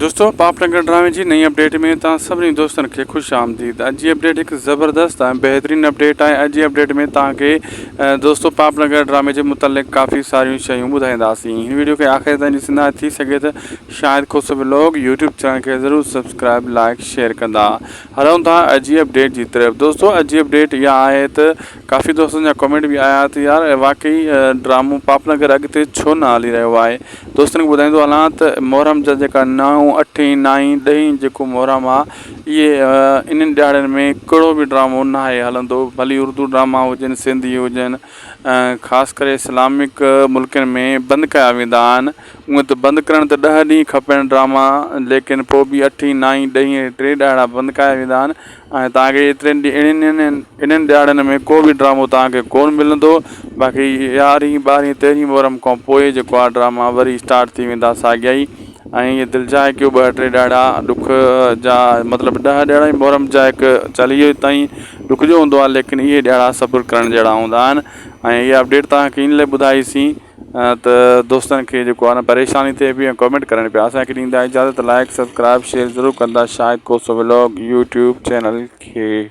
दोस्तों पापनगर ड्रामे जी नई अपडेट में तव्हां सभिनी दोस्तनि खे ख़ुशि आमदीद। अॼु जी अपडेट एक ज़बरदस्त ऐं बहितरीन अपडेट है। अॼु जी अपडेट में तव्हांखे दोस्तों पापनगर ड्रामे के मुतलिक़ काफ़ी सारियूं शयूं ॿुधाईंदासीं। हिन वीडियो के आख़िर ताईं ॾिसंदा थी सघे तो शायद खुश व्लॉग यूट्यूब चैनल के ज़रूर सब्सक्राइब लाइक शेयर कंदा। हलूं था अॼु जी अपडेट की तरफ। दोस्तों अॼु जी अपडेट इहा आहे त काफ़ी दोस्तों जा कमेंट भी आया तो यार वाकई ड्रामो पापनगर अॻिते छो न हली रहियो आहे। दोस्तनि खे ॿुधाईंदो हलां त मुहर्रम जा जेका 9, 8, 9, 10 जेको मुहर्रम आहे इहे इन्हनि ॾियारनि में कहिड़ो बि ड्रामो न आहे हलंदो। भली उर्दू ड्रामा हुजनि सिंधी हुजनि ख़ासि करे इस्लामिक मुल्कनि में बंदि कया वेंदा आहिनि। उअं त बंदि करण त 10 ॾींहं खपनि ड्रामा, लेकिन पोइ बि 8, 9, 10 3 ॾियारा बंदि कया वेंदा आहिनि ऐं तव्हांखे इन्हनि ॾियारनि में को बि ड्रामो तव्हांखे कोन मिलंदो। बाक़ी 11, 12, 13 मुहर्रम खां पोइ जेको आहे ड्रामा वरी स्टार्ट थी वेंदा साॻिया ई। ऐं इहे दिलि चाहे कि 2-3 ॾियारा ॾुख जा मतिलबु 10 ॾियारा ई मुहर्रम जा हिकु चालीहे ताईं ॾुख जो हूंदो आहे, लेकिन इहे ॾियारा सब्र करण जहिड़ा हूंदा आहिनि। ऐं इहा अपडेट तव्हांखे इन लाइ ॿुधाईसीं त दोस्तनि खे जेको आहे न परेशानी थिए पई ऐं कमेंट करनि पिया। असांखे ॾींदा इजाज़त, लाइक सब्सक्राइब शेयर ज़रूरु कंदा शायद कोसो व्लॉग यूट्यूब चैनल खे।